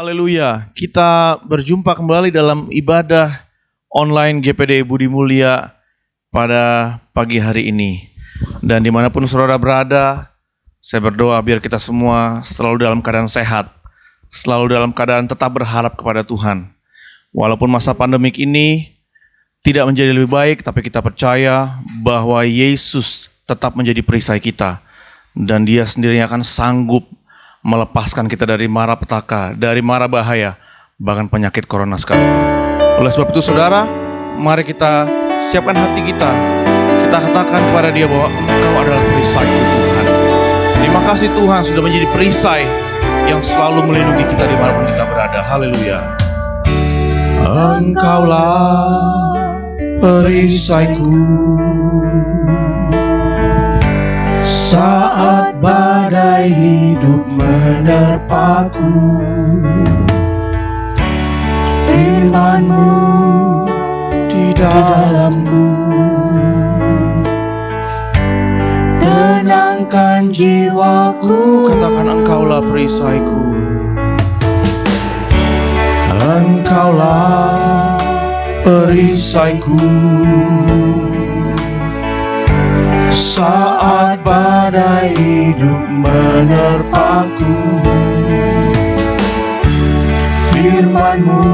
Haleluya, kita berjumpa kembali dalam ibadah online GPD Budi Mulia pada pagi hari ini. Dan dimanapun saudara berada, saya berdoa biar kita semua selalu dalam keadaan sehat, selalu dalam keadaan tetap berharap kepada Tuhan. Walaupun masa pandemik ini tidak menjadi lebih baik, tapi kita percaya bahwa Yesus tetap menjadi perisai kita. Dan Dia sendiri akan sanggup melepaskan kita dari mara petaka, dari mara bahaya, bahkan penyakit corona sekalipun. Oleh sebab itu saudara, mari kita siapkan hati kita. Kita katakan kepada Dia bahwa Engkau adalah perisai Tuhan. Terima kasih Tuhan sudah menjadi perisai yang selalu melindungi kita dimanapun kita berada. Haleluya. Engkaulah perisaiku saat badai hidup menerpaku. Firman-Mu di dalamku tenangkan jiwaku. Katakan Engkaulah perisaiku. Engkaulah perisaiku saat badai hidup menerpaku. Firman-Mu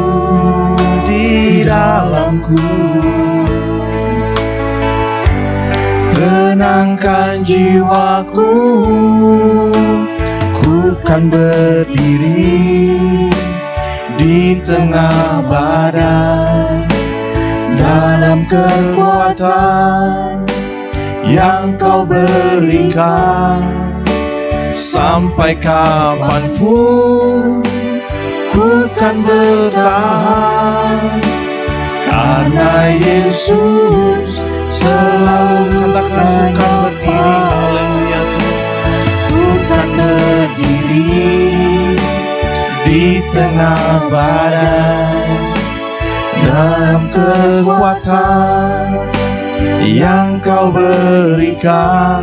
di dalamku tenangkan jiwaku. Ku kan berdiri di tengah badai dalam kekuatan yang Kau berikan. Sampai kapanpun ku kan bertahan, karena Yesus selalu. Katakan, ku kan berdiri. Haleluya Tuhan. Ku kan berdiri di tengah badai dalam kekuatan yang Kau berikan.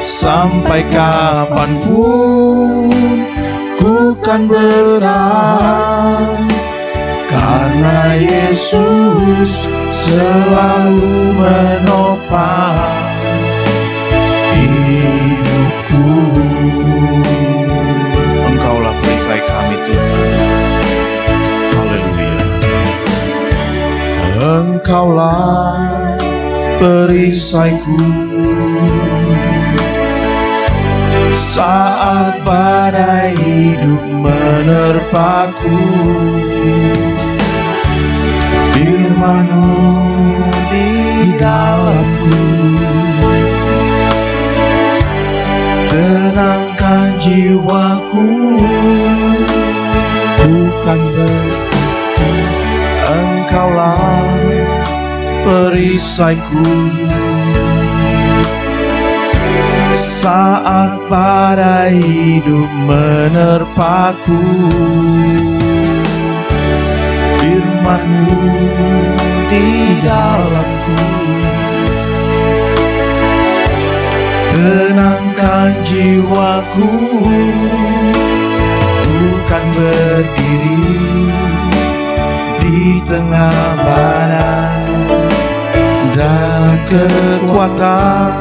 Sampai kapanpun ku kan bertahan, karena Yesus selalu menopang hidupku. Engkaulah perisai kami Tuhan. Haleluya. Engkaulah perisaiku saat badai hidup menerpaku. Firman-Mu di dalamku tenangkan jiwaku. Bukan Engkaulah perisaiku saat badai hidup menerpaku. Firman-Mu di dalamku tenangkan jiwaku. Bukan berdiri di tengah badai dalam kekuatan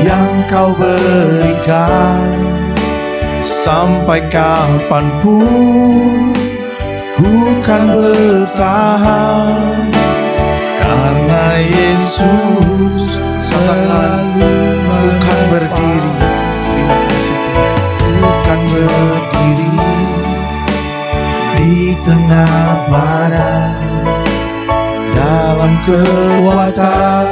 yang Kau berikan. Sampai kapanpun ku kan bertahan, karena Yesus selalu. Ku kan berdiri. Terima kasih Tuhan. Ku kan berdiri di tengah badai dalam kekuatan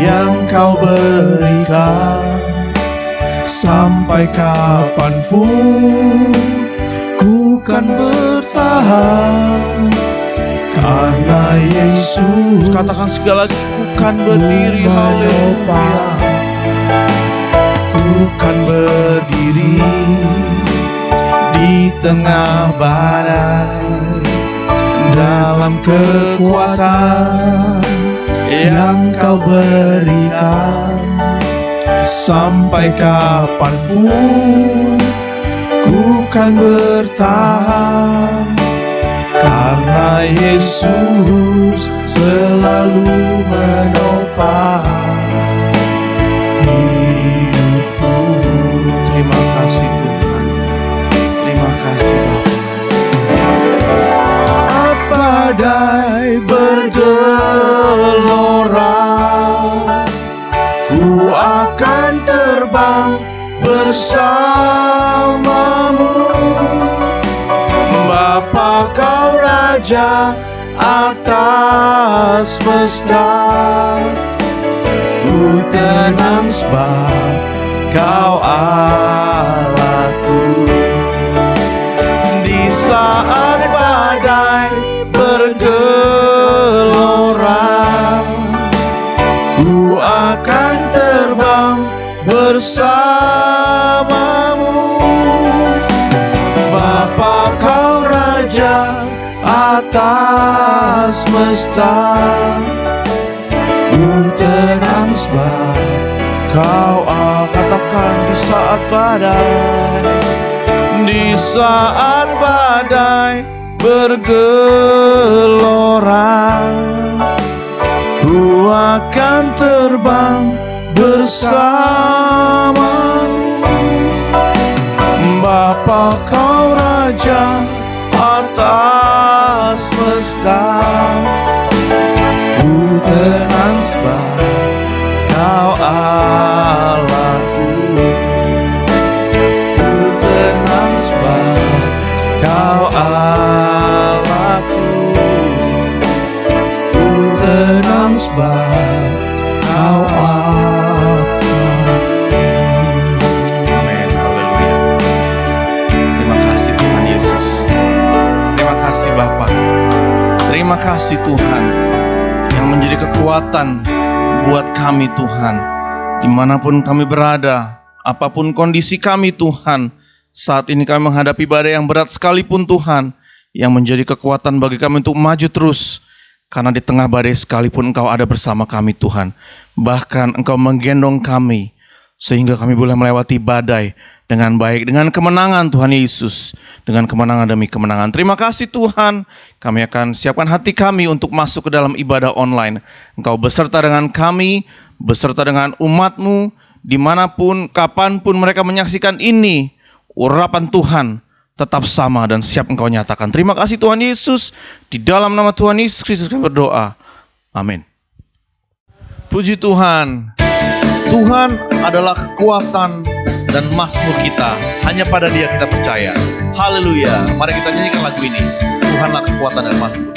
yang Kau berikan. Sampai kapanpun ku kan bertahan, karena Yesus. Katakan sekali lagi, ku kan berdiri. Haleluya. Ku kan berdiri di tengah badai dalam kekuatan yang Kau berikan. Sampai kapanpun ku bukan bertahan, karena Yesus selalu menopang hidupku. Terima kasih Tuhan, terima kasih Bapa. Badai bergelora, ku akan terbang bersamamu. Bapa kau Raja atas semesta, ku tenang sebab kau Allahku. Di saat badai bergelora, ku akan terbang bersamamu. Bapa kau Raja atas semesta, ku tenang sebab kau katakan di saat badai, di saat badai bergelora, ku akan terbang bersamamu. Bapa kau Raja atas semesta, ku tenang sebab kau Allahku. Ku tenang sebab kau Allahku. Ku tenang sebab kau Allahku. Amin, haleluya. Terima kasih Tuhan Yesus. Terima kasih Bapa. Terima kasih Tuhan yang menjadi kekuatan buat kami Tuhan. Dimanapun kami berada, apapun kondisi kami Tuhan, saat ini kami menghadapi badai yang berat sekalipun Tuhan, yang menjadi kekuatan bagi kami untuk maju terus. Karena di tengah badai sekalipun Engkau ada bersama kami Tuhan. Bahkan Engkau menggendong kami, sehingga kami boleh melewati badai dengan baik, dengan kemenangan Tuhan Yesus, dengan kemenangan demi kemenangan. Terima kasih Tuhan, kami akan siapkan hati kami untuk masuk ke dalam ibadah online. Engkau beserta dengan kami, beserta dengan umat-Mu, dimanapun, kapanpun mereka menyaksikan ini, urapan Tuhan tetap sama dan siap Engkau nyatakan. Terima kasih Tuhan Yesus, di dalam nama Tuhan Yesus Kristus kami berdoa. Amin. Puji Tuhan. Tuhan adalah kekuatan dan mazmur kita. Hanya pada Dia kita percaya. Haleluya. Mari kita nyanyikan lagu ini. Tuhanlah kekuatan dan mazmur.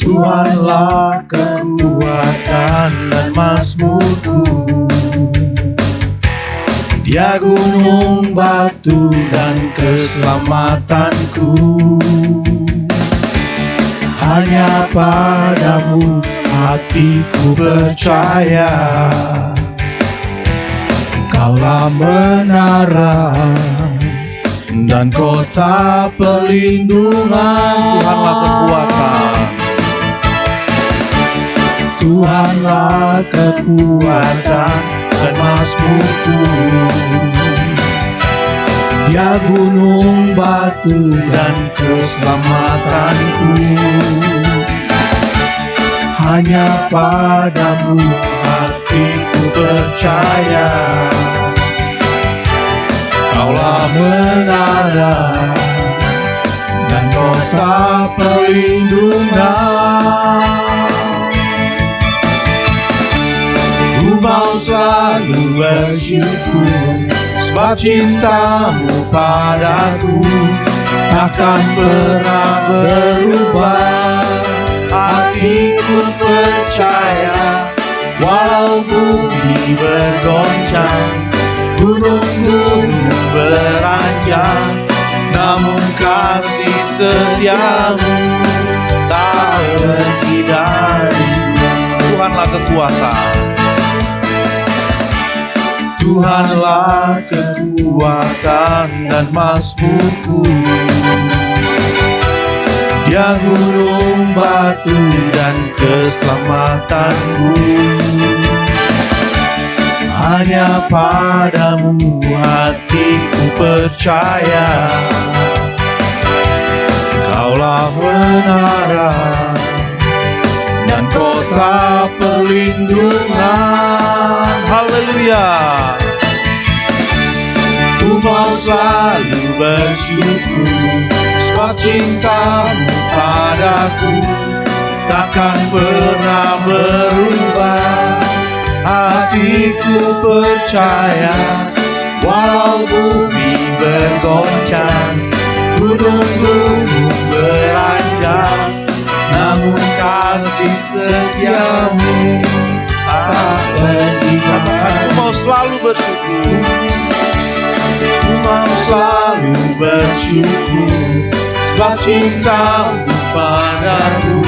Tuhanlah kekuatan dan mazmurku, Dia gunung batu dan keselamatanku. Hanya padamu hatiku percaya, Kaulah menara dan kota perlindungan. Tuhanlah kekuatan, Tuhanlah kekuatan dan mazmurku, Dia gunung batu dan keselamatanku. Hanya padamu hatiku percaya, Kaulah menara dan kota perlindungan. Ku mau selalu bersyukur, sebab cintamu padaku takkan pernah berubah. Hatiku percaya, walau bumi bergoncang, gunung-gunung beranjak, namun kasih setiamu tak pergi dariku. Tuhanlah kekuatan, Tuhanlah kekuatan dan mazmurku, Dia gunung batu dan keselamatanku. hanya padamu hatiku percaya. Kaulah menara dan kota perlindungan. Haleluya. Ku mau selalu bersyukur, sebab cintamu padaku takkan pernah berubah. Hatiku percaya, walau bumi bergoncang, gunung-gunung beranjak, namun kasih setiamu tak pergi. Aku mau selalu bersyukur, ku mau selalu bersyukur, sebab cintamu padaku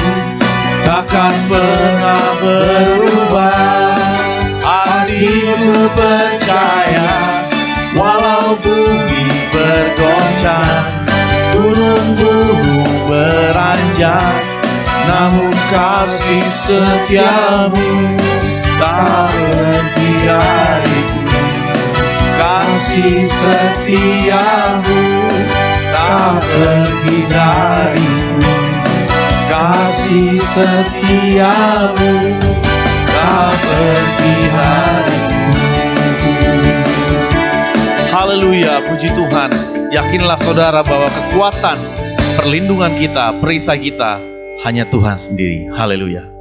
takkan pernah berubah. Hatiku percaya, walau bumi bergoncang, gunung-gunung beranjak, namun kasih setiamu tak pergi dariku. Kasih setiamu tak pergi dariku. Kasih setiamu tak pergi dariku. Haleluya, puji Tuhan. Yakinlah saudara bahwa kekuatan, perlindungan kita, perisai kita hanya Tuhan sendiri. Haleluya.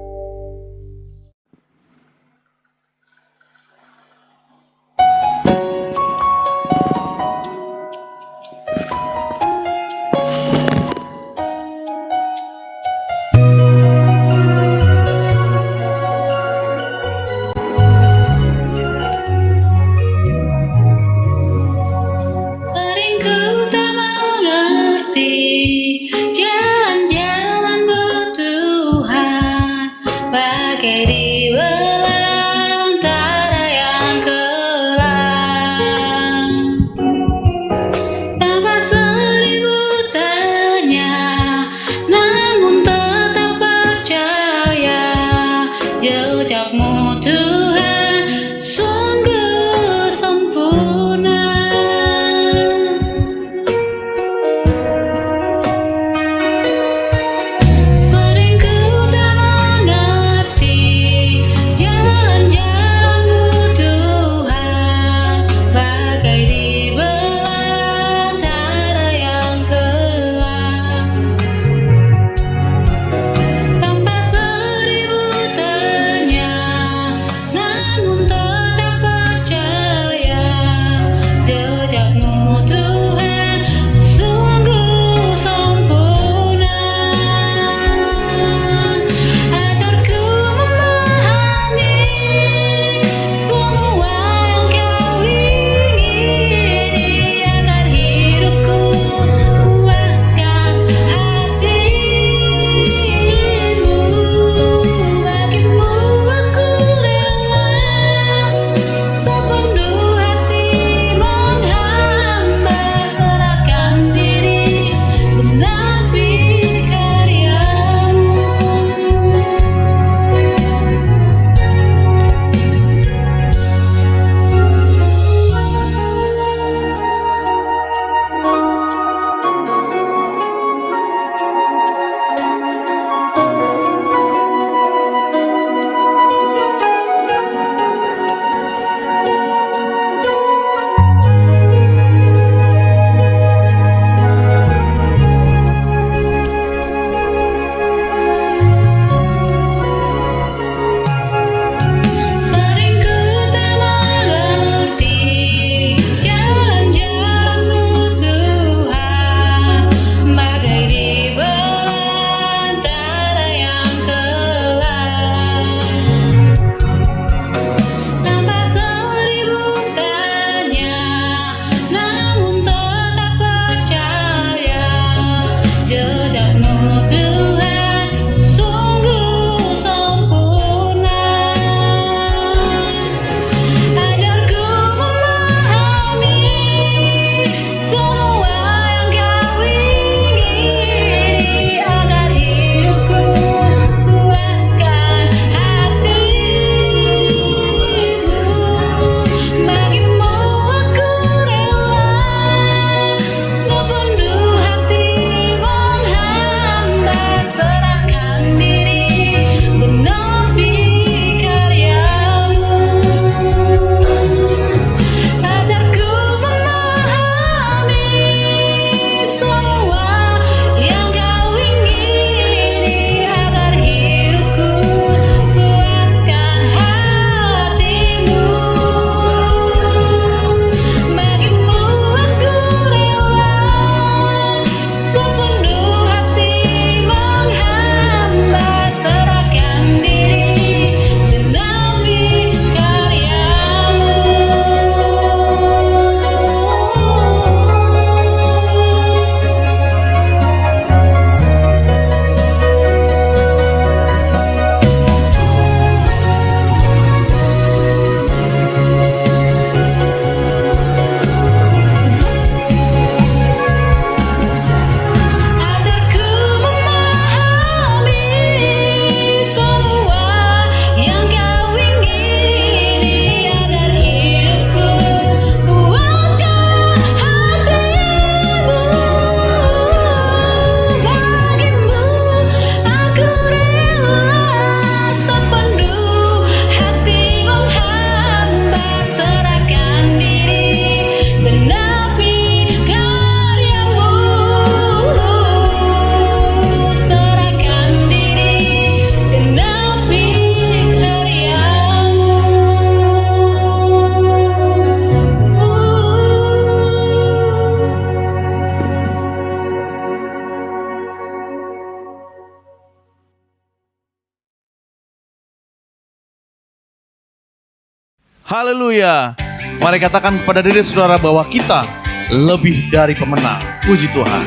Haleluya. Mari katakan kepada diri saudara bahwa kita lebih dari pemenang. Puji Tuhan.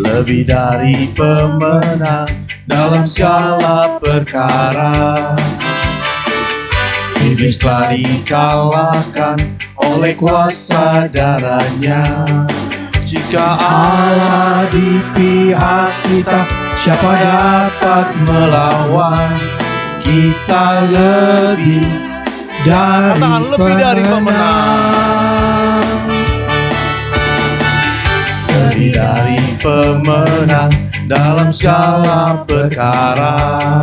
Lebih dari pemenang dalam segala perkara. Iblis telah dikalahkan oleh kuasa darahnya. Jika Allah di pihak kita, siapa dapat melawan? Kita lebih dari katakan lebih dari pemenang. Lebih dari pemenang dalam segala perkara.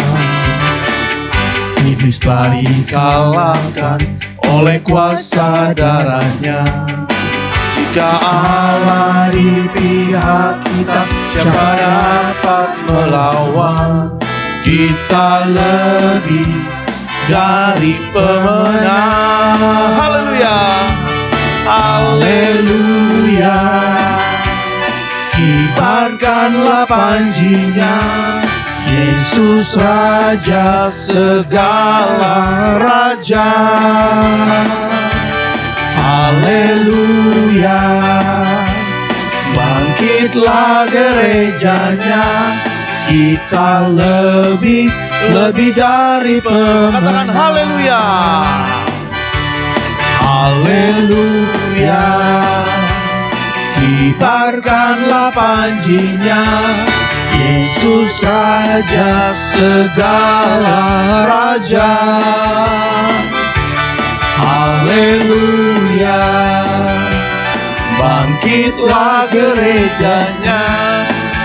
Iblis telah dikalahkan oleh kuasa darahnya. Jika Allah di pihak kita, siapa dapat melawan? Kita lebih dari pemenang. Haleluya. Haleluya. Kibarkanlah panjinya, Yesus Raja segala raja. Haleluya. Bangkitlah gerejanya, kita lebih dari pemenang. Katakan haleluya. Haleluya. Kibarkanlah panjinya, Yesus Raja segala raja. Haleluya. Bangkitlah gerejanya,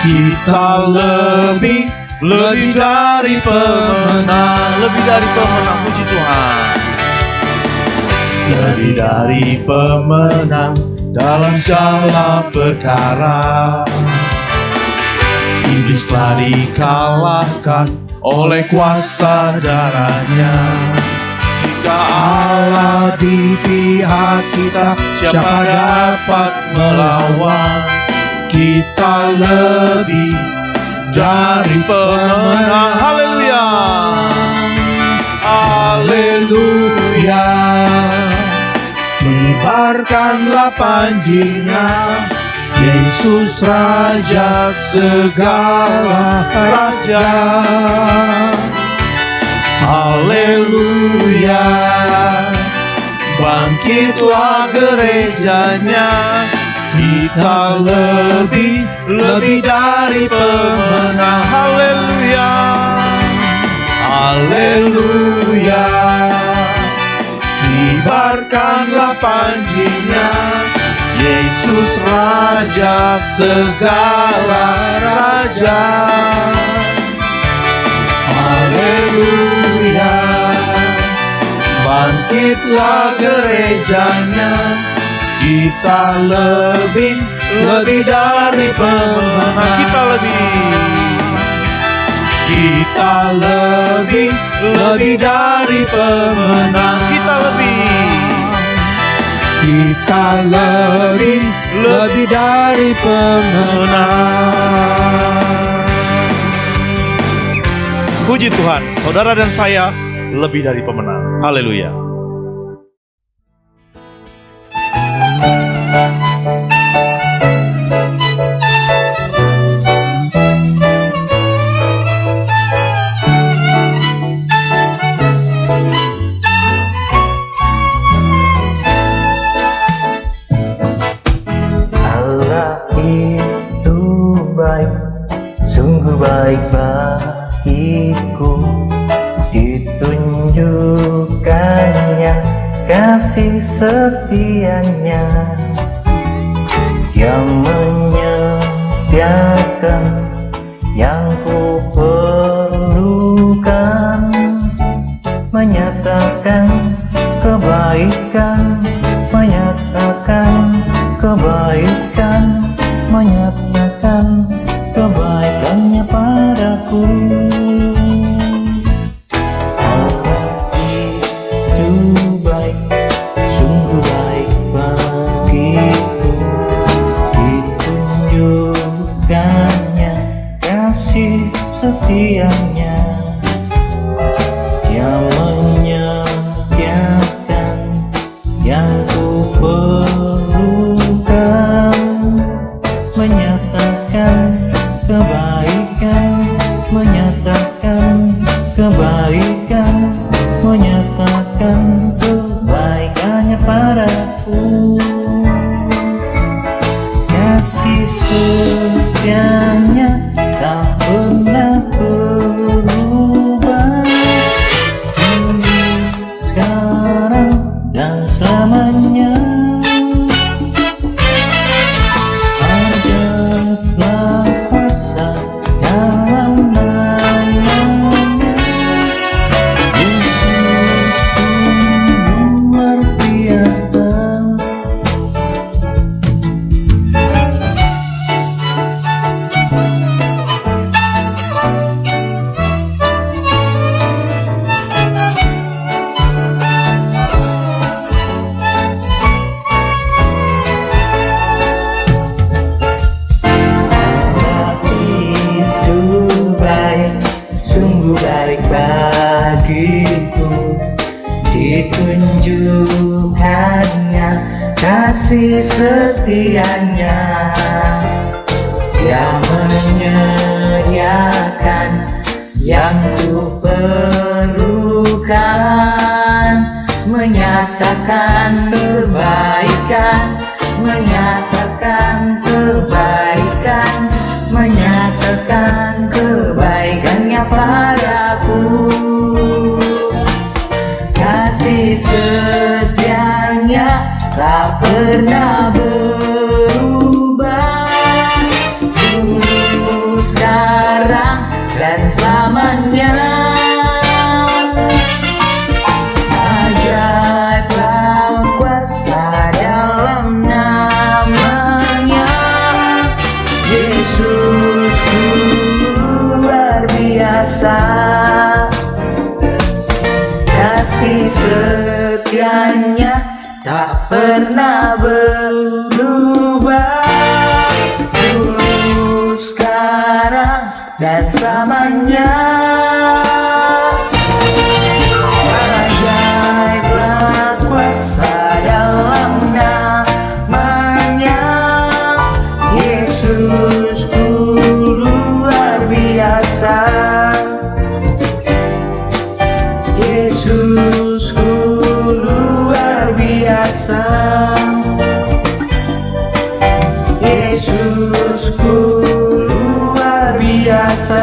kita lebih dari pemenang. Lebih dari pemenang, puji Tuhan. Lebih dari pemenang dalam segala perkara. Iblis telah dikalahkan oleh kuasa darahnya. Jika Allah di pihak kita, siapa dapat melawan? Kita lebih dari pemenang. Haleluya. Haleluya. Kibarkanlah panjinya, Yesus Raja segala raja. Haleluya. Bangkitlah gerejanya, kita lebih dari pemenang. Haleluya. Haleluya. Kibarkanlah panjinya, Yesus Raja segala raja. Haleluya. Bangkitlah gerejanya, kita lebih dari pemenang. Kita lebih dari pemenang. Kita lebih dari pemenang. Puji Tuhan, saudara dan saya lebih dari pemenang. Haleluya. Baik bagiku, ditunjukkannya kasih setianya yang menyediakan yang ku perlukan, menyatakan kebaikan, menyatakan kebaikan, menyatakan kebaikannya padaku. Allah itu baik, sungguh baik bagiku, ditunjukkannya kasih setianya yang menyediakan kasih setianya yang menyediakan yang ku perlukan, menyatakan kebaikan, menyatakan kebaikan, menyatakan kebaikannya padaku. Kasih setianya tak pernah berubah, dulu, sekarang, dan selamanya. Ajaiblah kuasa dalam namanya, Yesus luar biasa. Kasih setianya tak pernah berubah, dulu, sekarang, dan selamanya. Ajaiblah kuasa dalam namanya, Yesusku luar biasa. Yesusku luar biasa. Yesusku luar biasa.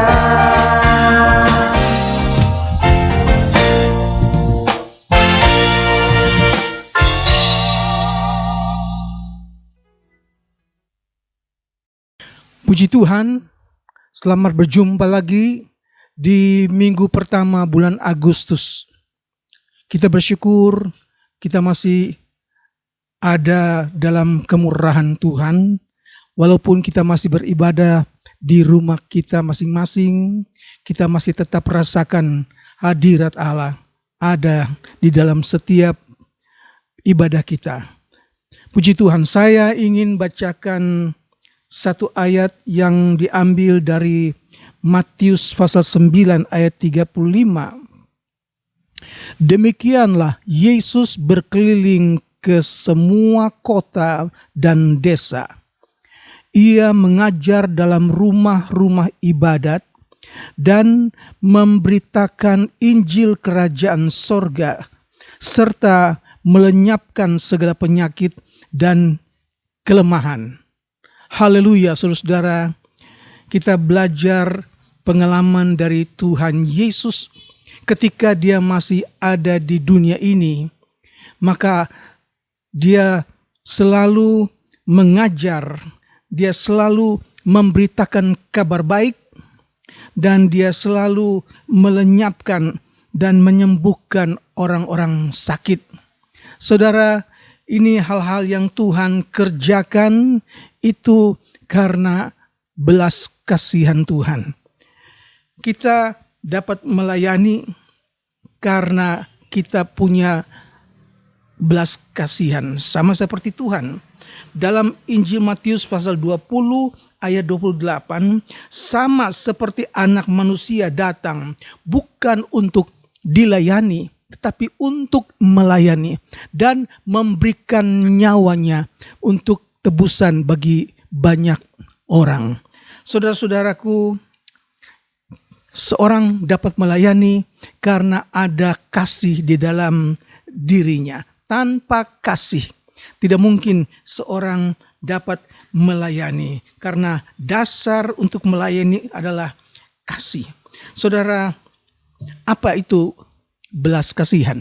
Puji Tuhan, selamat berjumpa lagi di minggu pertama bulan Agustus. Kita bersyukur kita masih ada dalam kemurahan Tuhan, walaupun kita masih beribadah di rumah kita masing-masing, kita masih tetap rasakan hadirat Allah ada di dalam setiap ibadah kita. Puji Tuhan, saya ingin bacakan satu ayat yang diambil dari Matius pasal 9 ayat 35. Demikianlah Yesus berkeliling ke semua kota dan desa. Ia mengajar dalam rumah-rumah ibadat dan memberitakan Injil Kerajaan Sorga, serta melenyapkan segala penyakit dan kelemahan. Haleluya, saudara-saudara, kita belajar pengalaman dari Tuhan Yesus ketika dia masih ada di dunia ini. Maka dia selalu mengajar, dia selalu memberitakan kabar baik, dan dia selalu melenyapkan dan menyembuhkan orang-orang sakit. Saudara, ini hal-hal yang Tuhan kerjakan itu karena belas kasihan Tuhan. Kita dapat melayani karena kita punya belas kasihan, sama seperti Tuhan. Dalam Injil Matius pasal 20 ayat 28, sama seperti Anak Manusia datang bukan untuk dilayani, tetapi untuk melayani dan memberikan nyawanya untuk tebusan bagi banyak orang. Saudara-saudaraku, seorang dapat melayani karena ada kasih di dalam dirinya. Tanpa kasih, tidak mungkin seorang dapat melayani, karena dasar untuk melayani adalah kasih. Saudara, apa itu belas kasihan?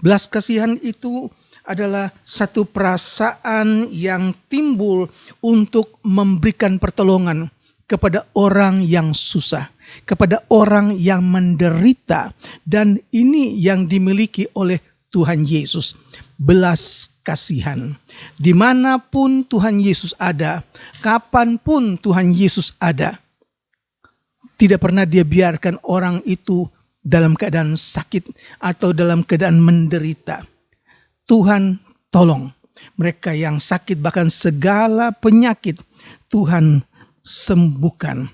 Belas kasihan itu adalah satu perasaan yang timbul untuk memberikan pertolongan kepada orang yang susah, kepada orang yang menderita, dan ini yang dimiliki oleh Tuhan Yesus, belas kasihan. Dimanapun Tuhan Yesus ada, kapanpun Tuhan Yesus ada, tidak pernah dia biarkan orang itu dalam keadaan sakit atau dalam keadaan menderita. Tuhan tolong mereka yang sakit, bahkan segala penyakit Tuhan sembuhkan.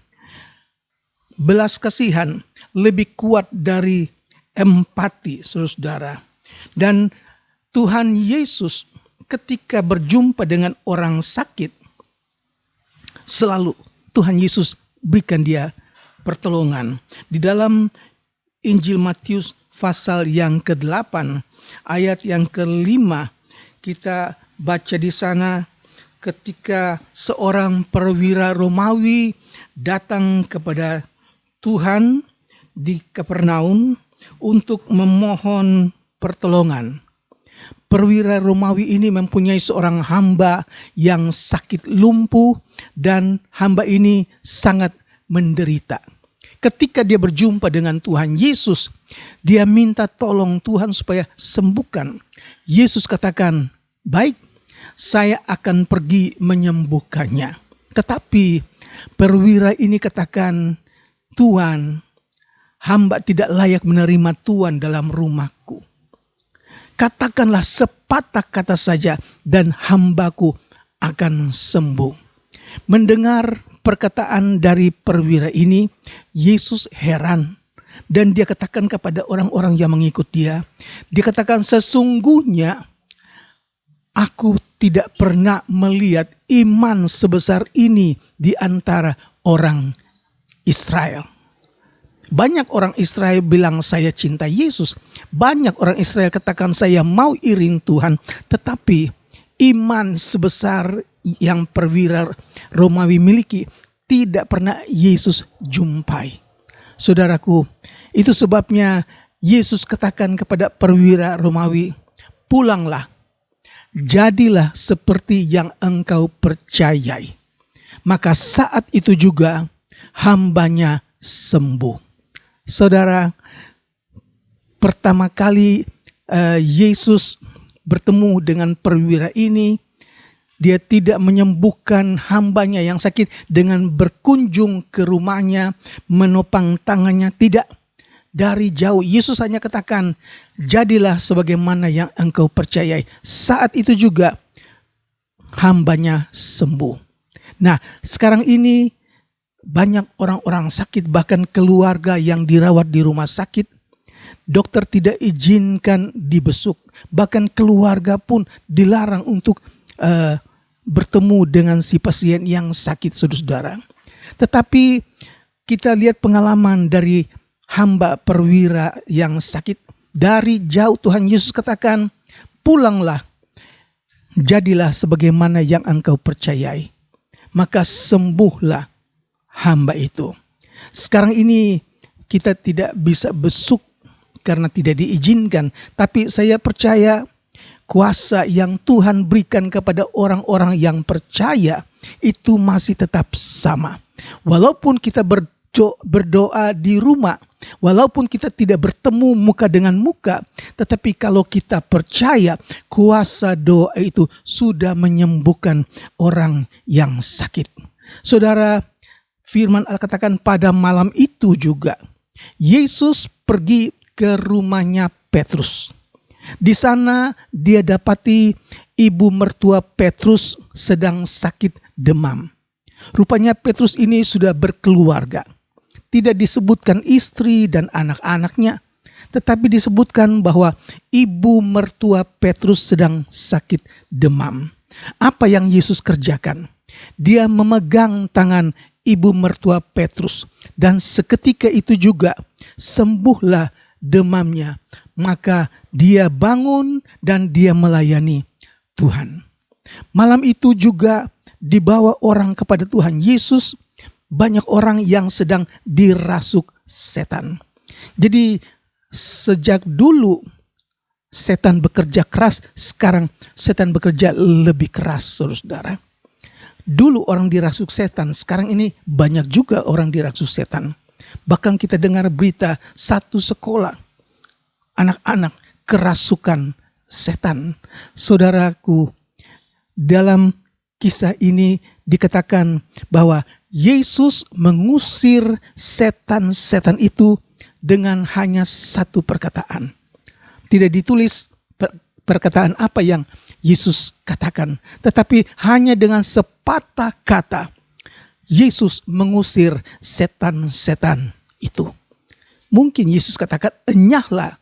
Belas kasihan lebih kuat dari empati, saudara. Dan Tuhan Yesus ketika berjumpa dengan orang sakit, selalu Tuhan Yesus berikan dia pertolongan. Di dalam Injil Matius pasal yang ke-8 ayat yang ke-5 kita baca di sana, ketika seorang perwira Romawi datang kepada Tuhan di Kapernaum untuk memohon pertolongan. Perwira Romawi ini mempunyai seorang hamba yang sakit lumpuh dan hamba ini sangat menderita. Ketika dia berjumpa dengan Tuhan Yesus, dia minta tolong Tuhan supaya sembuhkan. Yesus katakan, "Baik, saya akan pergi menyembuhkannya." Tetapi perwira ini katakan, "Tuhan, hamba tidak layak menerima Tuhan dalam rumahku. Katakanlah sepatah kata saja dan hambaku akan sembuh." Mendengar perkataan dari perwira ini, Yesus heran. Dan dia katakan kepada orang-orang yang mengikut dia, dia katakan, "Sesungguhnya aku tidak pernah melihat iman sebesar ini di antara orang Israel." Banyak orang Israel bilang saya cinta Yesus. Banyak orang Israel katakan saya mau iring Tuhan. Tetapi iman sebesar yang perwira Romawi miliki tidak pernah Yesus jumpai. Saudaraku, itu sebabnya Yesus katakan kepada perwira Romawi, "Pulanglah, jadilah seperti yang engkau percayai." Maka saat itu juga hambanya sembuh. Saudara, pertama kali Yesus bertemu dengan perwira ini, dia tidak menyembuhkan hambanya yang sakit dengan berkunjung ke rumahnya, menopang tangannya. Tidak, dari jauh Yesus hanya katakan, "Jadilah sebagaimana yang engkau percayai." Saat itu juga hambanya sembuh. Nah, sekarang ini banyak orang-orang sakit, bahkan keluarga yang dirawat di rumah sakit. Dokter tidak izinkan dibesuk. Bahkan keluarga pun dilarang untuk bertemu dengan si pasien yang sakit, saudara. Tetapi kita lihat pengalaman dari hamba perwira yang sakit. Dari jauh Tuhan Yesus katakan, "Pulanglah, jadilah sebagaimana yang engkau percayai." Maka sembuhlah hamba itu. Sekarang ini kita tidak bisa besuk karena tidak diizinkan. Tapi saya percaya kuasa yang Tuhan berikan kepada orang-orang yang percaya itu masih tetap sama. Walaupun kita berdoa di rumah, walaupun kita tidak bertemu muka dengan muka, tetapi kalau kita percaya, kuasa doa itu sudah menyembuhkan orang yang sakit. Saudara, firman Allah katakan pada malam itu juga Yesus pergi ke rumahnya Petrus. Di sana dia dapati ibu mertua Petrus sedang sakit demam. Rupanya Petrus ini sudah berkeluarga. Tidak disebutkan istri dan anak-anaknya, tetapi disebutkan bahwa ibu mertua Petrus sedang sakit demam. Apa yang Yesus kerjakan? Dia memegang tangan ibu mertua Petrus, dan seketika itu juga sembuhlah demamnya. Maka dia bangun dan dia melayani Tuhan. Malam itu juga dibawa orang kepada Tuhan Yesus, banyak orang yang sedang dirasuk setan. Jadi sejak dulu setan bekerja keras, sekarang setan bekerja lebih keras, saudara. Dulu orang dirasuk setan, sekarang ini banyak juga orang dirasuk setan. Bahkan kita dengar berita satu sekolah, anak-anak kerasukan setan. Saudaraku, dalam kisah ini dikatakan bahwa Yesus mengusir setan-setan itu dengan hanya satu perkataan. Tidak ditulis perkataan apa yang Yesus katakan, tetapi hanya dengan sepatah kata Yesus mengusir setan-setan itu. Mungkin Yesus katakan enyahlah,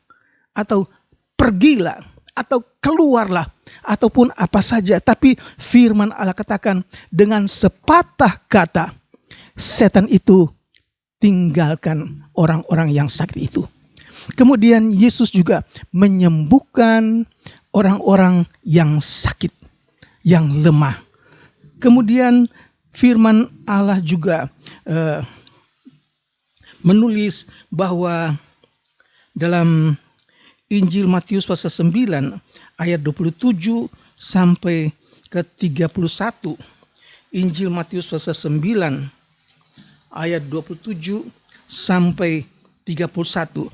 atau pergilah, atau keluarlah ataupun apa saja. Tapi firman Allah katakan dengan sepatah kata, setan itu tinggalkan orang-orang yang sakit itu. Kemudian Yesus juga menyembuhkan orang-orang yang sakit, yang lemah. Kemudian firman Allah juga menulis bahwa dalam Injil Matius pasal 9 ayat 27 sampai ke 31. Injil Matius pasal 9 ayat 27 sampai 31.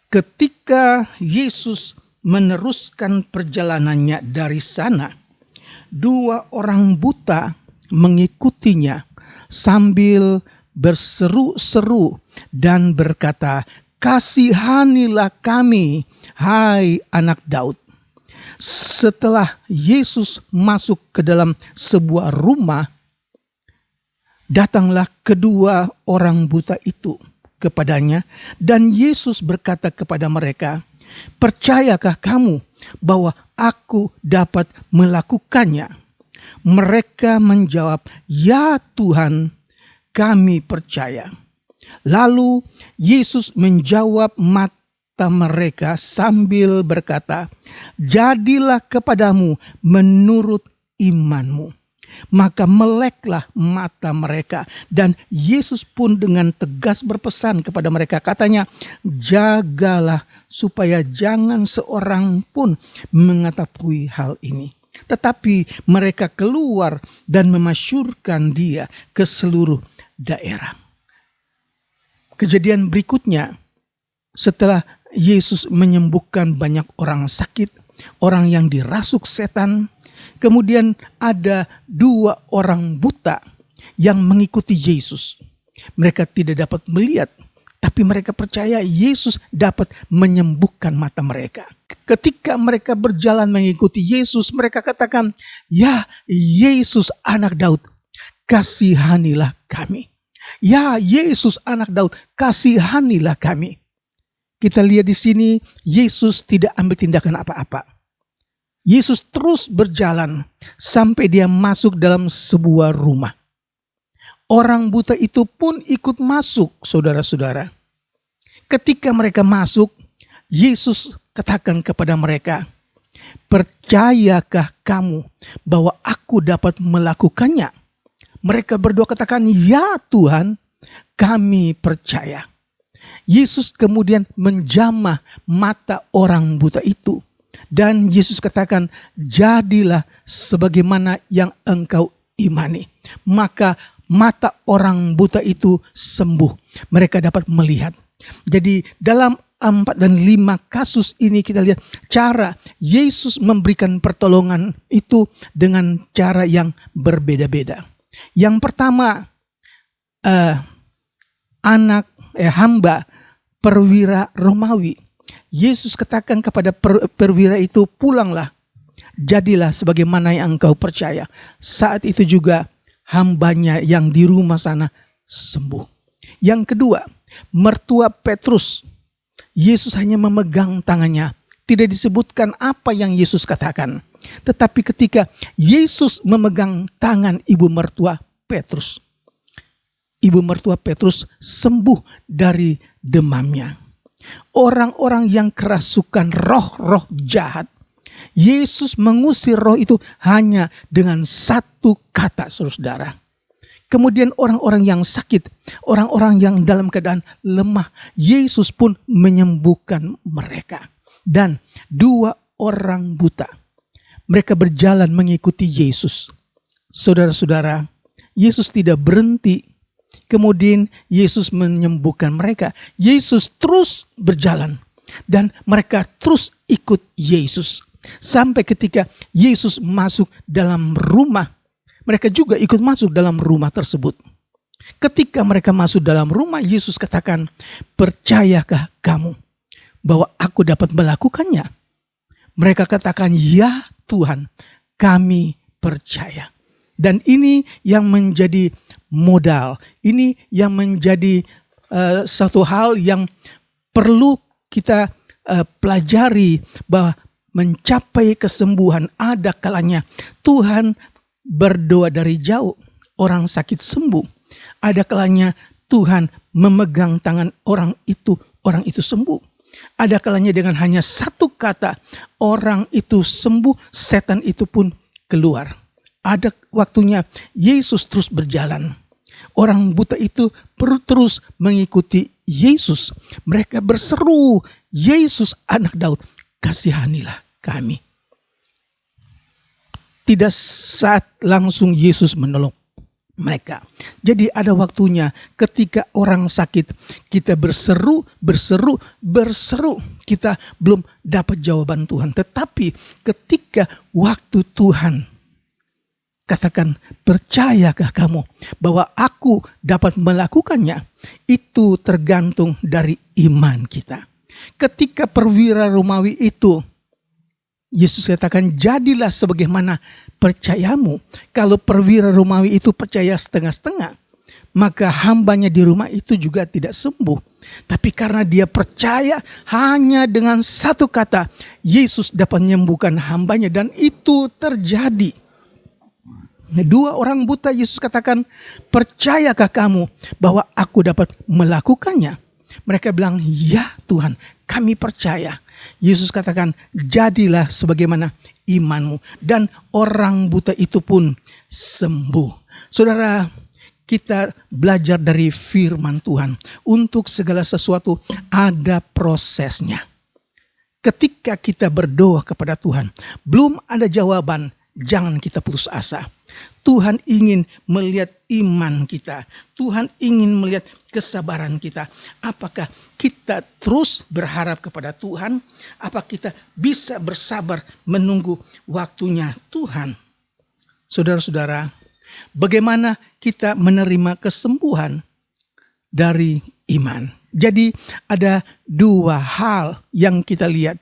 Ketika Yesus meneruskan perjalanannya dari sana, 2 orang buta mengikutinya sambil berseru-seru dan berkata, "Kasihanilah kami, hai anak Daud." Setelah Yesus masuk ke dalam sebuah rumah, datanglah kedua orang buta itu kepadanya, dan Yesus berkata kepada mereka, "Percayakah kamu bahwa aku dapat melakukannya?" Mereka menjawab, "Ya Tuhan, kami percaya." Lalu Yesus menjawab mata mereka sambil berkata, "Jadilah kepadamu menurut imanmu." Maka meleklah mata mereka, dan Yesus pun dengan tegas berpesan kepada mereka, katanya, "Jagalah supaya jangan seorang pun mengetahui hal ini." Tetapi mereka keluar dan memasyurkan dia ke seluruh daerah. Kejadian berikutnya, setelah Yesus menyembuhkan banyak orang sakit, orang yang dirasuk setan, kemudian ada 2 orang buta yang mengikuti Yesus. Mereka tidak dapat melihat, tapi mereka percaya Yesus dapat menyembuhkan mata mereka. Ketika mereka berjalan mengikuti Yesus, mereka katakan, "Ya Yesus anak Daud, kasihanilah kami. Ya Yesus anak Daud, kasihanilah kami." Kita lihat di sini, Yesus tidak ambil tindakan apa-apa. Yesus terus berjalan sampai dia masuk dalam sebuah rumah. Orang buta itu pun ikut masuk, saudara-saudara. Ketika mereka masuk, Yesus katakan kepada mereka, "Percayakah kamu bahwa aku dapat melakukannya?" Mereka berdua katakan, "Ya Tuhan, kami percaya." Yesus kemudian menjamah mata orang buta itu. Dan Yesus katakan, "Jadilah sebagaimana yang engkau imani." Maka mata orang buta itu sembuh. Mereka dapat melihat. Jadi dalam 4 dan 5 kasus ini kita lihat cara Yesus memberikan pertolongan itu dengan cara yang berbeda-beda. Yang pertama, hamba perwira Romawi. Yesus katakan kepada perwira itu, "Pulanglah, jadilah sebagaimana yang engkau percaya." Saat itu juga hambanya yang di rumah sana sembuh. Yang kedua, mertua Petrus. Yesus hanya memegang tangannya. Tidak disebutkan apa yang Yesus katakan. Tetapi ketika Yesus memegang tangan ibu mertua Petrus, ibu mertua Petrus sembuh dari demamnya. Orang-orang yang kerasukan roh-roh jahat, Yesus mengusir roh itu hanya dengan 1 kata, saudara. Kemudian orang-orang yang sakit, orang-orang yang dalam keadaan lemah, Yesus pun menyembuhkan mereka. Dan 2 orang buta, mereka berjalan mengikuti Yesus. Saudara-saudara, Yesus tidak berhenti. Kemudian Yesus menyembuhkan mereka. Yesus terus berjalan dan mereka terus ikut Yesus. Sampai ketika Yesus masuk dalam rumah, mereka juga ikut masuk dalam rumah tersebut. Ketika mereka masuk dalam rumah, Yesus katakan, "Percayakah kamu bahwa aku dapat melakukannya?" Mereka katakan, "Ya Tuhan, kami percaya." Dan ini yang menjadi modal, ini yang menjadi satu hal yang perlu kita pelajari, bahwa mencapai kesembuhan, ada kalanya Tuhan berdoa dari jauh, orang sakit sembuh. Ada kalanya Tuhan memegang tangan orang itu sembuh. Ada kalanya dengan hanya satu kata, orang itu sembuh, setan itu pun keluar. Ada waktunya Yesus terus berjalan. Orang buta itu terus mengikuti Yesus. Mereka berseru, Yesus anak Daud, kasihanilah kami. Tidak saat langsung Yesus menolong mereka. Jadi ada waktunya ketika orang sakit, kita berseru. Kita belum dapat jawaban Tuhan. Tetapi ketika waktu Tuhan, katakan, percayakah kamu bahwa aku dapat melakukannya? Itu tergantung dari iman kita. Ketika perwira Romawi itu, Yesus katakan, jadilah sebagaimana percayamu. Kalau perwira Romawi itu percaya setengah-setengah, maka hambanya di rumah itu juga tidak sembuh. Tapi karena dia percaya hanya dengan satu kata, Yesus dapat menyembuhkan hambanya, dan itu terjadi. Dua orang buta Yesus katakan, percayakah kamu bahwa aku dapat melakukannya? Mereka bilang, ya Tuhan, kami percaya. Yesus katakan, jadilah sebagaimana imanmu. Dan orang buta itu pun sembuh. Saudara, kita belajar dari firman Tuhan. Untuk segala sesuatu ada prosesnya. Ketika kita berdoa kepada Tuhan, belum ada jawaban, jangan kita putus asa. Tuhan ingin melihat iman kita. Tuhan ingin melihat kesabaran kita. Apakah kita terus berharap kepada Tuhan? Apa kita bisa bersabar menunggu waktunya Tuhan? Saudara-saudara, bagaimana kita menerima kesembuhan dari iman? Jadi ada dua hal yang kita lihat.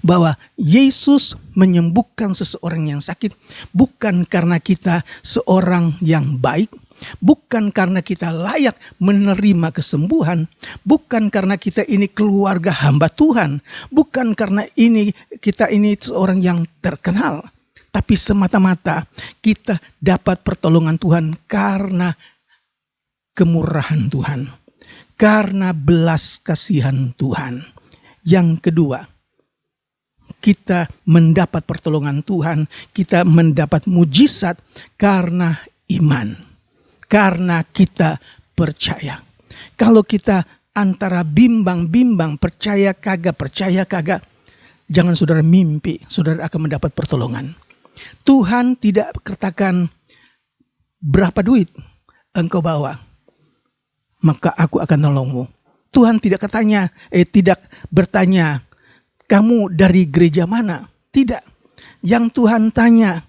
Bahwa Yesus menyembuhkan seseorang yang sakit bukan karena kita seorang yang baik, bukan karena kita layak menerima kesembuhan, bukan karena kita ini keluarga hamba Tuhan, bukan karena kita ini seorang yang terkenal, tapi semata-mata kita dapat pertolongan Tuhan karena kemurahan Tuhan, karena belas kasihan Tuhan. Yang kedua, kita mendapat pertolongan Tuhan, kita mendapat mujizat karena iman. Karena kita percaya. Kalau kita antara bimbang, percaya kagak, jangan saudara mimpi, saudara akan mendapat pertolongan. Tuhan tidak katakan, berapa duit engkau bawa, maka aku akan nolongmu. Tuhan tidak bertanya, kamu dari gereja mana? Tidak. Yang Tuhan tanya,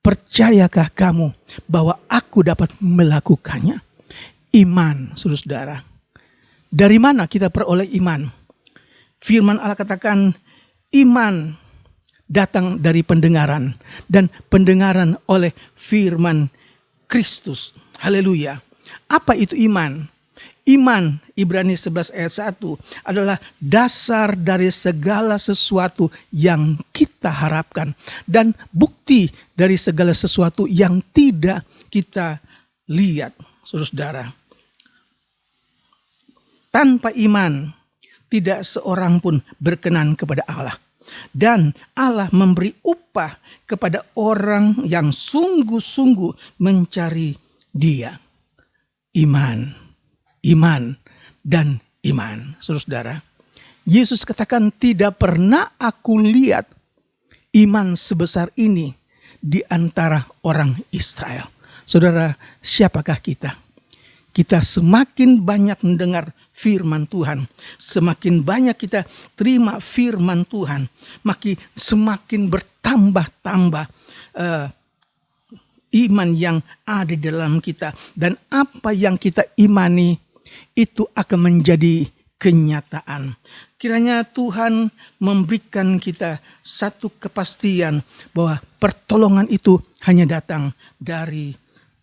percayakah kamu bahwa aku dapat melakukannya? Iman, saudara. Dari mana kita peroleh iman? Firman Allah katakan, iman datang dari pendengaran, dan pendengaran oleh firman Kristus. Haleluya. Apa itu iman? Iman, Ibrani 11 ayat 1, adalah dasar dari segala sesuatu yang kita harapkan. Dan bukti dari segala sesuatu yang tidak kita lihat, saudara. Tanpa iman, tidak seorang pun berkenan kepada Allah. Dan Allah memberi upah kepada orang yang sungguh-sungguh mencari Dia. Iman dan iman, saudara. Yesus katakan, tidak pernah aku lihat iman sebesar ini di antara orang Israel. Saudara, siapakah kita? Kita semakin banyak mendengar firman Tuhan, semakin banyak kita terima firman Tuhan, makin semakin bertambah-tambah iman yang ada di dalam kita. Dan apa yang kita imani itu akan menjadi kenyataan. Kiranya Tuhan memberikan kita satu kepastian bahwa pertolongan itu hanya datang dari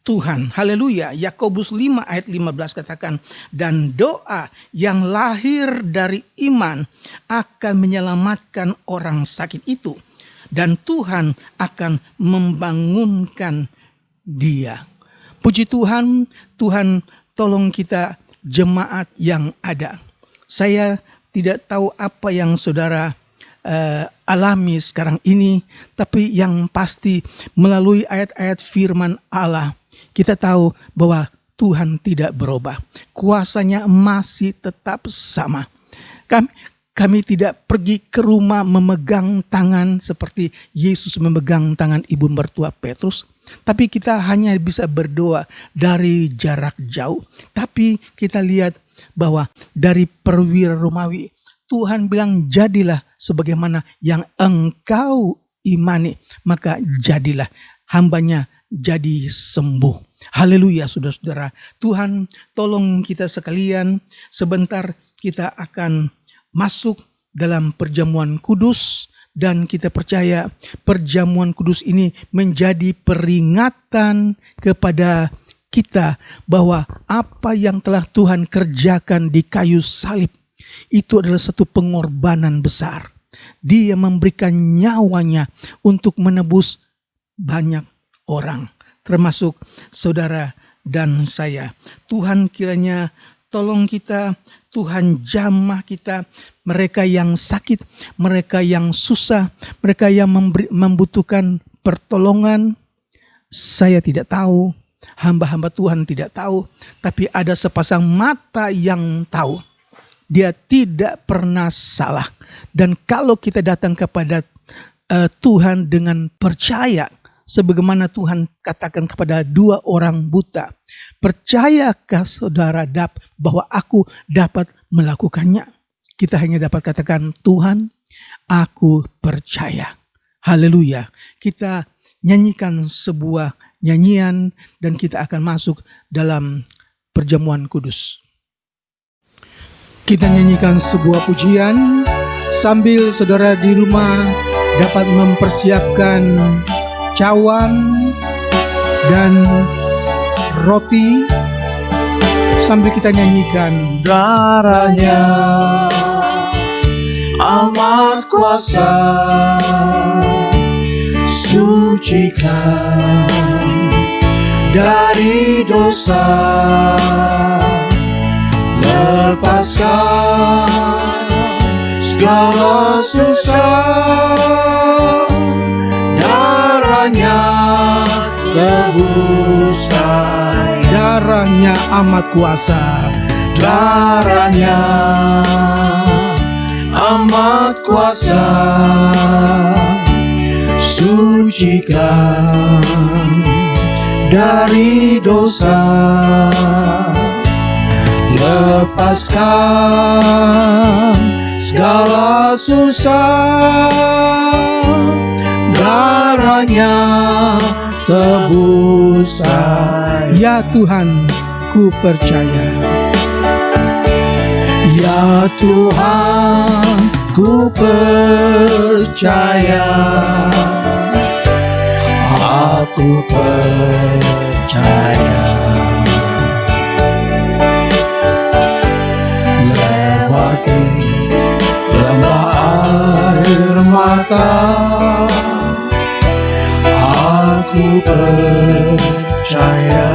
Tuhan. Haleluya. Yakobus 5 ayat 15 katakan, dan doa yang lahir dari iman akan menyelamatkan orang sakit itu, dan Tuhan akan membangunkan dia. Puji Tuhan, Tuhan tolong kita jemaat yang ada. Saya tidak tahu apa yang saudara alami sekarang ini, tapi yang pasti melalui ayat-ayat firman Allah, kita tahu bahwa Tuhan tidak berubah. Kuasanya masih tetap sama. Kami tidak pergi ke rumah memegang tangan seperti Yesus memegang tangan ibu mertua Petrus. Tapi kita hanya bisa berdoa dari jarak jauh. Tapi kita lihat bahwa dari perwira Romawi, Tuhan bilang jadilah sebagaimana yang engkau imani. Maka jadilah, hambanya jadi sembuh. Haleluya saudara-saudara. Tuhan tolong kita sekalian, sebentar kita akan masuk dalam perjamuan kudus. Dan kita percaya perjamuan kudus ini menjadi peringatan kepada kita bahwa apa yang telah Tuhan kerjakan di kayu salib itu adalah satu pengorbanan besar. Dia memberikan nyawanya untuk menebus banyak orang, termasuk saudara dan saya. Tuhan kiranya tolong kita, Tuhan jamah kita, mereka yang sakit, mereka yang susah, mereka yang membutuhkan pertolongan. Saya tidak tahu, hamba-hamba Tuhan tidak tahu, tapi ada sepasang mata yang tahu. Dia tidak pernah salah. Dan kalau kita datang kepada Tuhan dengan percaya, sebagaimana Tuhan katakan kepada 2 orang buta, percayakah saudara bahwa aku dapat melakukannya? Kita hanya dapat katakan, Tuhan, aku percaya. Haleluya. Kita nyanyikan sebuah nyanyian dan kita akan masuk dalam perjamuan kudus. Kita nyanyikan sebuah pujian sambil saudara di rumah dapat mempersiapkan cawan dan roti sambil kita nyanyikan. Darahnya amat kuasa, sucikan dari dosa, lepaskan segala susah. Darahnya tebus saya, Darahnya amat kuasa, darahnya amat kuasa, sucikan dari dosa, lepaskan segala susah. Darahnya tebus saya. ya Tuhan, ku percaya. Ya Tuhan, ku percaya. Aku percaya. Lewati lembah air mata, aku percaya.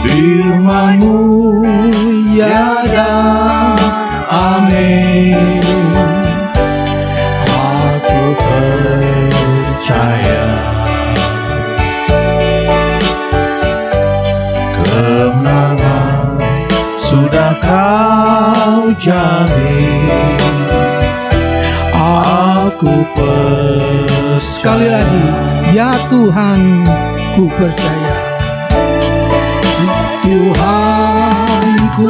Firman-Mu ya dan amin, aku percaya. Kemenangan sudah Kau jamin, aku percaya. Sekali lagi, ya Tuhan, ku percaya. Tuhan, ku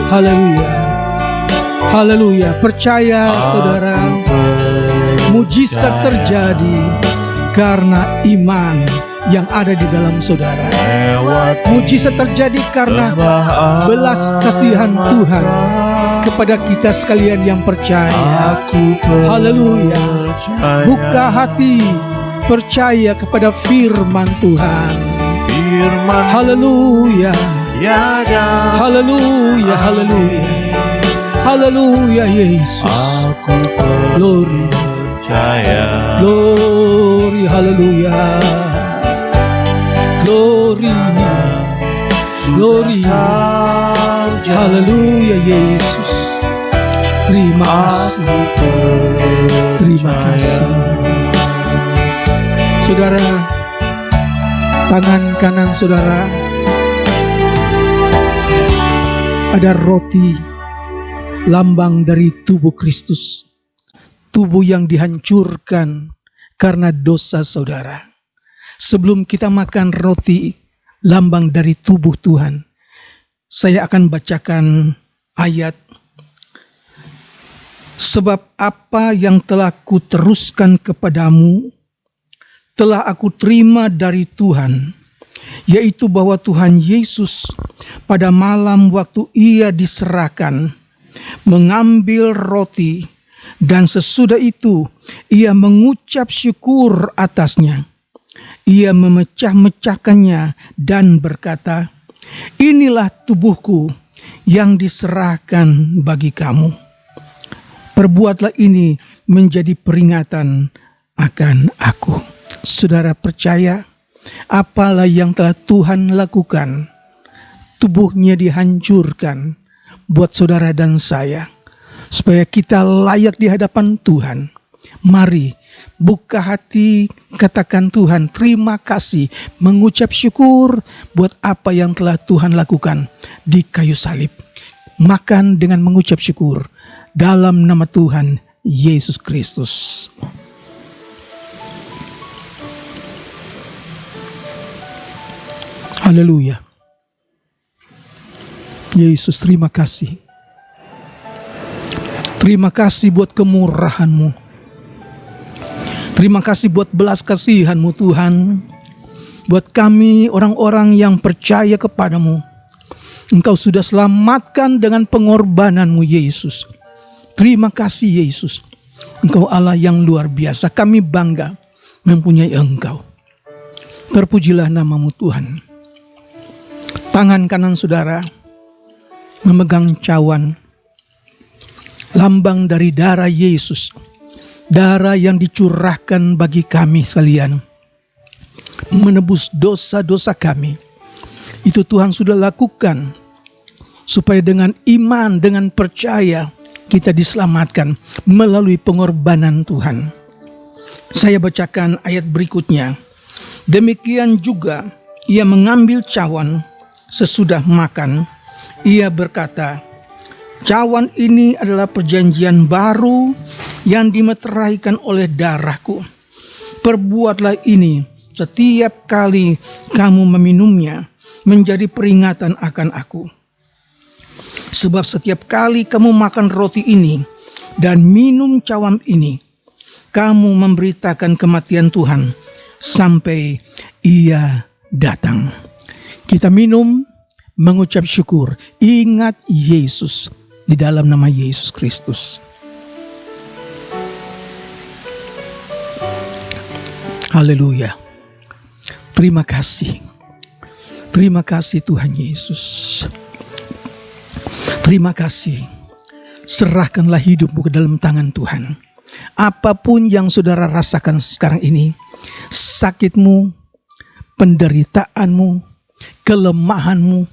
haleluya. Haleluya, percaya saudara, mujizat terjadi karena iman yang ada di dalam saudara. Mujizat terjadi karena belas kasihan Tuhan, kepada kita sekalian yang percaya. Aku Haleluya. percaya. Buka hati, percaya kepada firman Tuhan. Firman Haleluya. tiada. Haleluya, haleluya. Haleluya Yesus. Aku Glory, percaya. glory, haleluya. Glory, glory. Haleluya Yesus. Terima kasih. Terima kasih. Saudara, tangan kanan saudara ada roti, lambang dari tubuh Kristus. Tubuh yang dihancurkan karena dosa saudara. Sebelum kita makan roti, lambang dari tubuh Tuhan, saya akan bacakan ayat. Sebab apa yang telah kuteruskan kepadamu, telah aku terima dari Tuhan, yaitu bahwa Tuhan Yesus pada malam waktu ia diserahkan, mengambil roti, dan sesudah itu ia mengucap syukur atasnya. Ia memecah-mecahkannya dan berkata, inilah tubuhku yang diserahkan bagi kamu. Perbuatlah ini menjadi peringatan akan aku. Saudara percaya, apalah yang telah Tuhan lakukan, tubuhnya dihancurkan buat saudara dan saya, supaya kita layak di hadapan Tuhan. Mari buka hati, katakan Tuhan terima kasih, mengucap syukur buat apa yang telah Tuhan lakukan di kayu salib. Makan dengan mengucap syukur dalam nama Tuhan Yesus Kristus. Haleluya. Yesus, terima kasih. Terima kasih buat kemurahan-Mu. Terima kasih buat belas kasihan-Mu Tuhan. Buat kami orang-orang yang percaya kepadamu. Engkau sudah selamatkan dengan pengorbanan-Mu Yesus. Terima kasih Yesus. Engkau Allah yang luar biasa. Kami bangga mempunyai Engkau. Terpujilah nama-Mu Tuhan. Tangan kanan saudara memegang cawan, lambang dari darah Yesus, darah yang dicurahkan bagi kami sekalian, menebus dosa-dosa kami. Itu Tuhan sudah lakukan, supaya dengan iman, dengan percaya, kita diselamatkan melalui pengorbanan Tuhan. Saya bacakan ayat berikutnya. Demikian juga ia mengambil cawan sesudah makan, ia berkata, cawan ini adalah perjanjian baru yang dimeteraikan oleh darahku. Perbuatlah ini setiap kali kamu meminumnya, menjadi peringatan akan aku. Sebab setiap kali kamu makan roti ini dan minum cawan ini, kamu memberitakan kematian Tuhan sampai ia datang. Kita minum, mengucap syukur, ingat Yesus di dalam nama Yesus Kristus. Haleluya. Terima kasih. Terima kasih Tuhan Yesus. Terima kasih. Serahkanlah hidupmu ke dalam tangan Tuhan. Apapun yang saudara rasakan sekarang ini, sakitmu, penderitaanmu, kelemahanmu,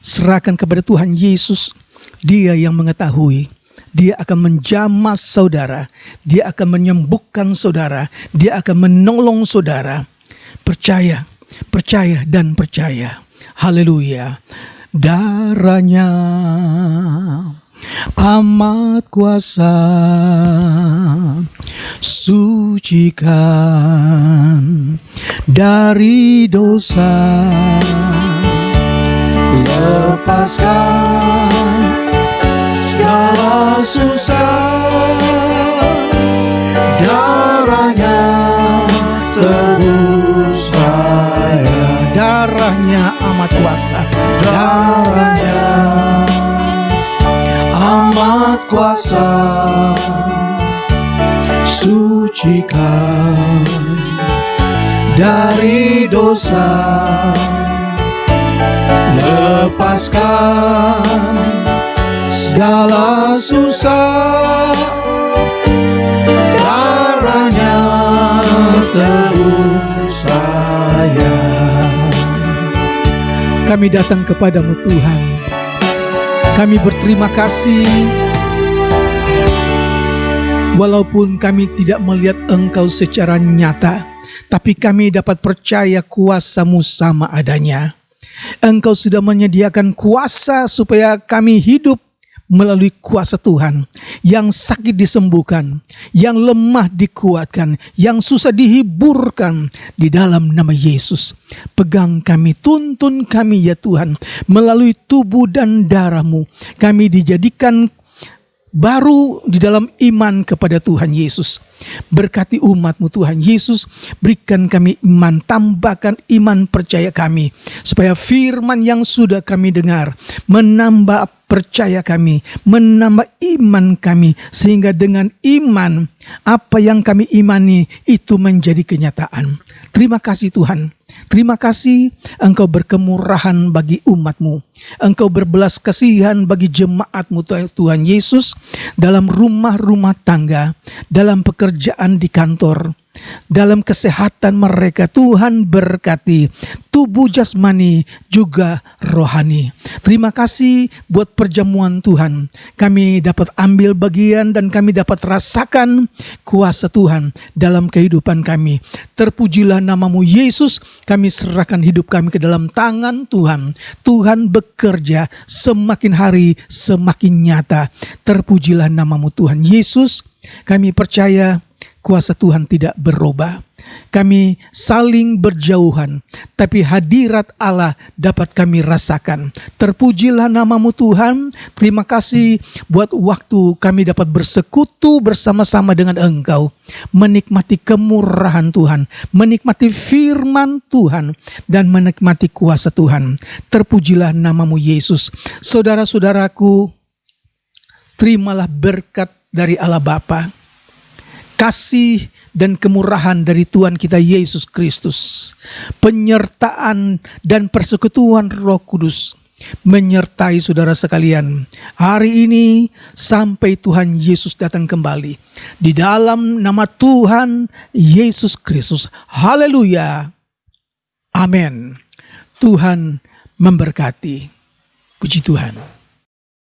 serahkan kepada Tuhan Yesus. Dia yang mengetahui. Dia akan menjamah saudara. Dia akan menyembuhkan saudara. Dia akan menolong saudara. Percaya, percaya dan percaya. Haleluya. Darahnya amat kuasa, sucikan dari dosa, lepaskan segala susah. Darahnya tebus saya, darahnya amat kuasa, darahnya amat kuasa, sucikan dari dosa, lepaskan segala susah, darahnya tebus saya. Kami datang kepadamu Tuhan, kami berterima kasih. Walaupun kami tidak melihat Engkau secara nyata, tapi kami dapat percaya kuasa-Mu sama adanya. Engkau sudah menyediakan kuasa supaya kami hidup melalui kuasa Tuhan. Yang sakit disembuhkan, yang lemah dikuatkan, yang susah dihiburkan di dalam nama Yesus. Pegang kami, tuntun kami ya Tuhan, melalui tubuh dan darah-Mu. Kami dijadikan baru di dalam iman kepada Tuhan Yesus. Berkati umat-Mu Tuhan Yesus, berikan kami iman, tambahkan iman percaya kami, supaya firman yang sudah kami dengar menambah percaya kami, menambah iman kami, sehingga dengan iman apa yang kami imani itu menjadi kenyataan. Terima kasih Tuhan. Terima kasih Engkau berkemurahan bagi umat-Mu. Engkau berbelas kasihan bagi jemaat-Mu Tuhan Yesus, dalam rumah-rumah tangga, dalam pekerjaan di kantor, dalam kesehatan mereka. Tuhan berkati tubuh jasmani juga rohani. Terima kasih buat perjamuan Tuhan. Kami dapat ambil bagian dan kami dapat rasakan kuasa Tuhan dalam kehidupan kami. Terpujilah nama-Mu Yesus. Kami serahkan hidup kami ke dalam tangan Tuhan. Tuhan bekerja semakin hari semakin nyata. Terpujilah nama-Mu Tuhan Yesus. Kami percaya kuasa Tuhan tidak berubah. Kami saling berjauhan, tapi hadirat Allah dapat kami rasakan. Terpujilah nama-Mu Tuhan. Terima kasih buat waktu kami dapat bersekutu bersama-sama dengan Engkau, menikmati kemurahan Tuhan, menikmati firman Tuhan, dan menikmati kuasa Tuhan. Terpujilah nama-Mu Yesus. Saudara-saudaraku, terimalah berkat dari Allah Bapa, kasih dan kemurahan dari Tuhan kita Yesus Kristus, penyertaan dan persekutuan Roh Kudus menyertai saudara sekalian hari ini sampai Tuhan Yesus datang kembali. Di dalam nama Tuhan Yesus Kristus. Haleluya. Amin. Tuhan memberkati. Puji Tuhan.